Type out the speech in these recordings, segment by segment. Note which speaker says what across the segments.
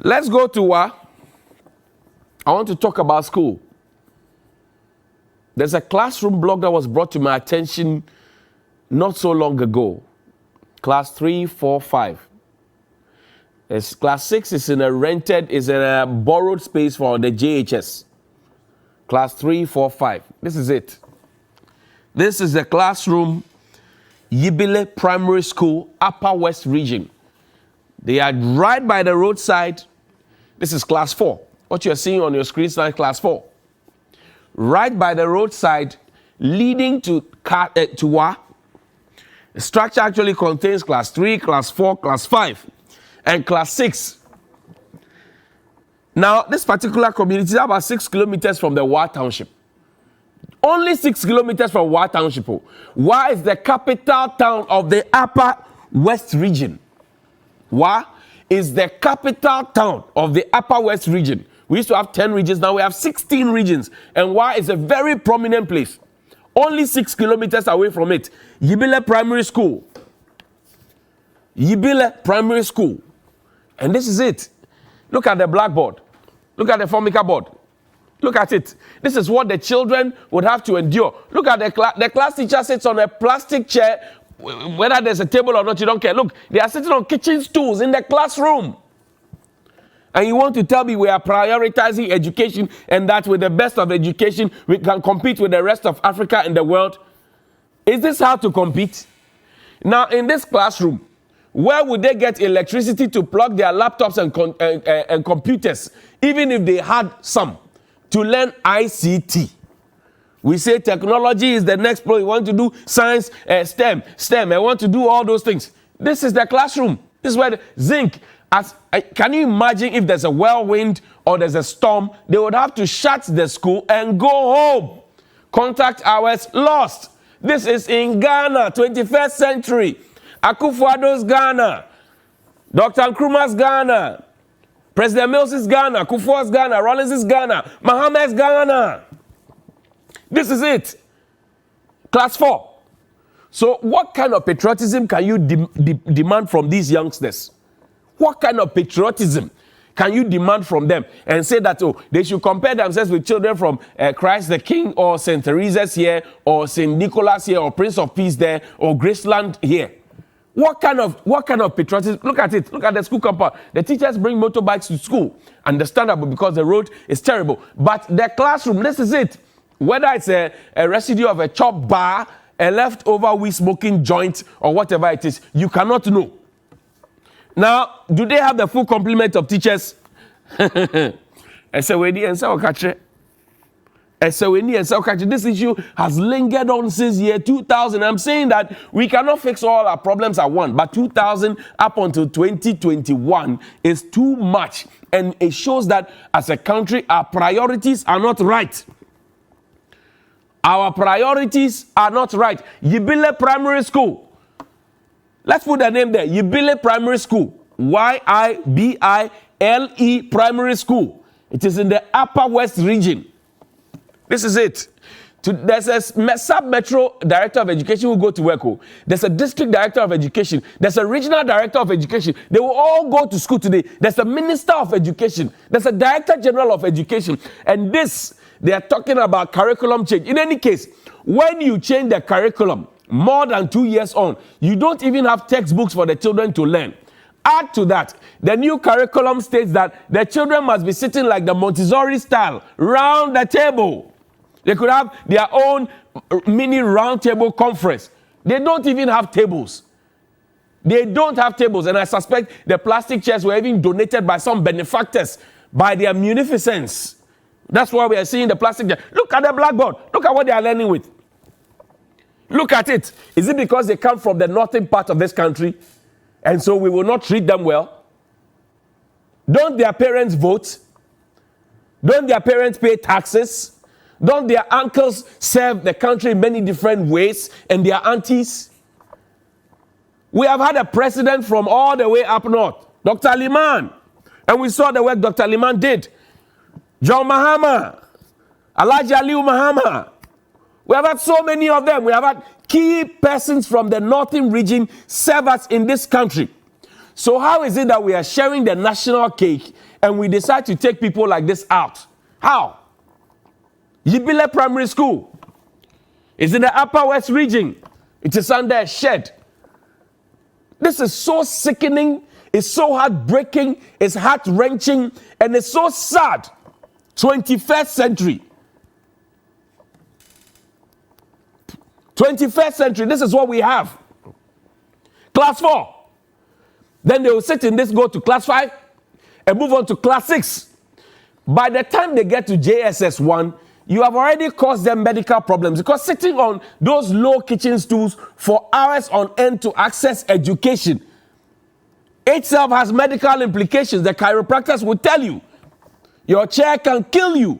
Speaker 1: Let's go to I want to talk about school. There's a classroom blog that was brought to my attention not so long ago. Class 3, 4, 5. Class 6 is in a borrowed space for the JHS. Class 3, 4, 5. This is it. This is the classroom, Yibile Primary School, Upper West Region. They are right by the roadside. This is class 4. What you're seeing on your screen is like class 4. Right by the roadside, leading to Wa. The structure actually contains class 3, class 4, class 5, and class 6. Now, this particular community is about 6 kilometers from the Wa Township. Only 6 kilometers from Wa Township. Wa is the capital town of the Upper West Region. Wa is the capital town of the Upper West Region. We used to have 10 regions, now we have 16 regions. And Wa is a very prominent place. Only 6 kilometers away from it. Yibile Primary School. Yibile Primary School. And this is it. Look at the blackboard. Look at the Formica board. Look at it. This is what the children would have to endure. Look at the class teacher sits on a plastic chair. Whether there's a table or not, you don't care. Look, they are sitting on kitchen stools in the classroom. And you want to tell me we are prioritizing education and that with the best of education, we can compete with the rest of Africa and the world? Is this how to compete? Now, in this classroom, where would they get electricity to plug their laptops and computers, even if they had some, to learn ICT? We say technology is the next problem. We want to do science, STEM. I want to do all those things. This is the classroom. This is where the zinc. Can you imagine if there's a whirlwind or there's a storm? They would have to shut the school and go home. Contact hours lost. This is in Ghana, 21st century. Akufo-Addo's Ghana. Dr. Nkrumah's Ghana. President Mills's Ghana. Kufuor's Ghana. Rawlings's Ghana. Mohammed's Ghana. This is it. Class 4. So what kind of patriotism can you demand from these youngsters? What kind of patriotism can you demand from them and say that, oh, they should compare themselves with children from Christ the King or St. Teresa's here or St. Nicholas here or Prince of Peace there or Graceland here? What kind of patriotism? Look at it. Look at the school compound. The teachers bring motorbikes to school. Understandable because the road is terrible. But the classroom, this is it. Whether it's a residue of a chopped bar, a leftover weed smoking joint, or whatever it is, you cannot know. Now, do they have the full complement of teachers? This issue has lingered on since year 2000. I'm saying that we cannot fix all our problems at once, but 2000 up until 2021 is too much. And it shows that as a country, our priorities are not right. Our priorities are not right. Yibile Primary School. Let's put the name there. Yibile Primary School. Yibile Primary School. It is in the Upper West Region. This is it. There's a sub-metro director of education who go to work. There's a district director of education. There's a regional director of education. They will all go to school today. There's a minister of education. There's a director general of education. And this, they are talking about curriculum change. In any case, when you change the curriculum more than 2 years on, you don't even have textbooks for the children to learn. Add to that, the new curriculum states that the children must be sitting like the Montessori style, round the table. They could have their own mini round table conference. They don't even have tables. They don't have tables, and I suspect the plastic chairs were even donated by some benefactors, by their munificence. That's why we are seeing the plastic chair. Look at the blackboard. Look at what they are learning with. Look at it. Is it because they come from the northern part of this country, and so we will not treat them well? Don't their parents vote? Don't their parents pay taxes? Don't their uncles serve the country in many different ways, and their aunties? We have had a president from all the way up north, Dr. Liman, and we saw the work Dr. Liman did. John Mahama, Alhaji Aliu Mahama. We have had so many of them. We have had key persons from the northern region serve us in this country. So how is it that we are sharing the national cake and we decide to take people like this out? How? Yibile Primary School is in the Upper West region. It is under a shed. This is so sickening. It's so heartbreaking. It's heart-wrenching. And it's so sad. 21st century. 21st century. This is what we have. Class 4. Then they will sit in this, go to class 5, and move on to class 6. By the time they get to JSS 1, you have already caused them medical problems, because sitting on those low kitchen stools for hours on end to access education itself has medical implications. The chiropractors will tell you your chair can kill you.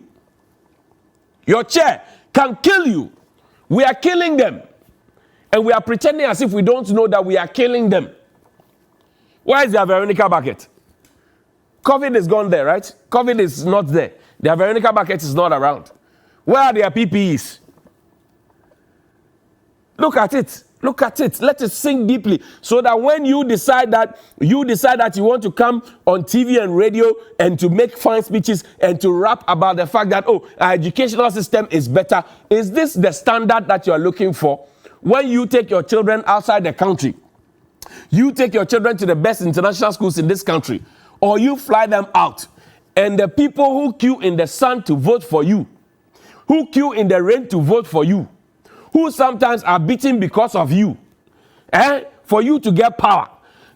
Speaker 1: Your chair can kill you. We are killing them. And we are pretending as if we don't know that we are killing them. Where is their Veronica bucket? COVID is gone there, right? COVID is not there. Their Veronica bucket is not around. Where are their PPEs? Look at it. Look at it. Let it sink deeply, so that when you decide that you want to come on TV and radio and to make fine speeches and to rap about the fact that, oh, our educational system is better. Is this the standard that you are looking for? When you take your children outside the country, you take your children to the best international schools in this country, or you fly them out, and the people who queue in the sun to vote for you, who queue in the rain to vote for you, who sometimes are beaten because of you, for you to get power.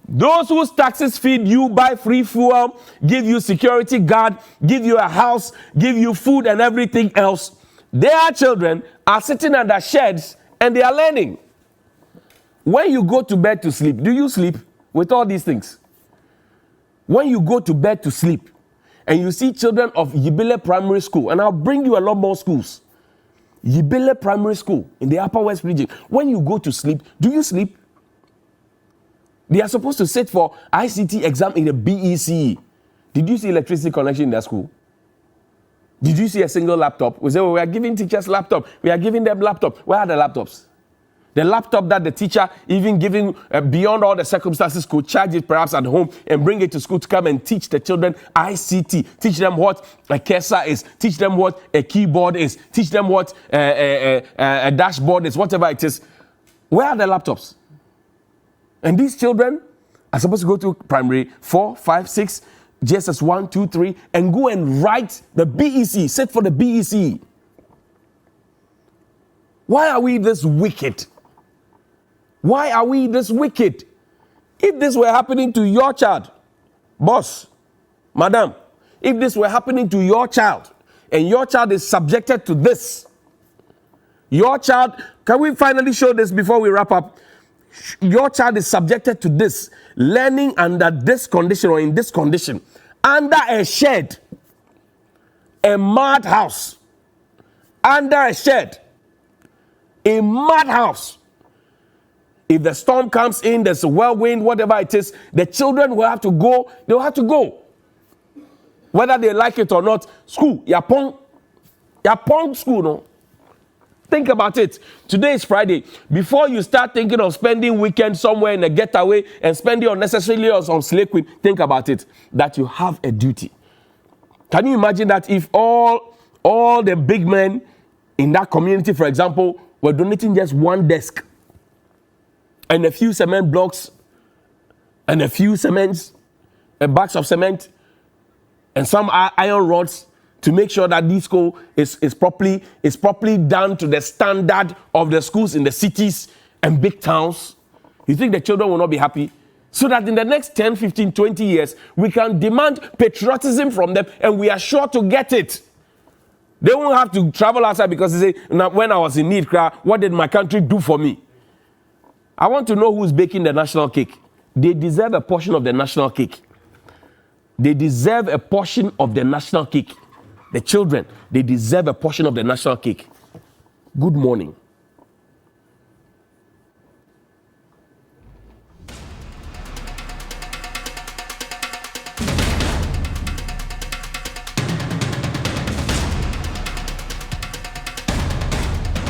Speaker 1: Those whose taxes feed you, buy free fuel, give you security guard, give you a house, give you food and everything else, their children are sitting under sheds and they are learning. When you go to bed to sleep, do you sleep with all these things? When you go to bed to sleep and you see children of Yibile Primary School, and I'll bring you a lot more schools, Yibile Primary School in the Upper West region, when you go to sleep, do you sleep? They are supposed to sit for ICT exam in the BECE. Did you see electricity connection in that school? Did you see a single laptop? We say, well, we are giving teachers laptop. We are giving them laptop. Where are the laptops? The laptop that the teacher, even giving beyond all the circumstances, could charge it perhaps at home and bring it to school to come and teach the children ICT. Teach them what a cursor is. Teach them what a keyboard is. Teach them what a dashboard is, whatever it is. Where are the laptops? And these children are supposed to go to primary 4, 5, 6, JSS 1, 2, 3, and go and write the BEC, sit for the BEC. Why are we this wicked? Why are we this wicked? If this were happening to your child, boss, madam, if this were happening to your child, and your child is subjected to this, your child, can we finally show this before we wrap up? Your child is subjected to this, learning under this condition or in this condition, under a shed, a madhouse, under a shed, a madhouse. If the storm comes in, there's a whirlwind, whatever it is, the children will have to go. They'll have to go. Whether they like it or not, school, yapong school, no? Think about it. Today is Friday. Before you start thinking of spending weekend somewhere in a getaway and spending unnecessarily on slave queen, think about it, that you have a duty. Can you imagine that if all the big men in that community, for example, were donating just one desk and a few cement blocks and a few bags of cement and some iron rods to make sure that this school is properly done to the standard of the schools in the cities and big towns? You think the children will not be happy? So that in the next 10, 15, 20 years, we can demand patriotism from them and we are sure to get it. They won't have to travel outside because they say, when I was in need, what did my country do for me? I want to know who's baking the national cake. They deserve a portion of the national cake. They deserve a portion of the national cake. The children, they deserve a portion of the national cake. Good morning.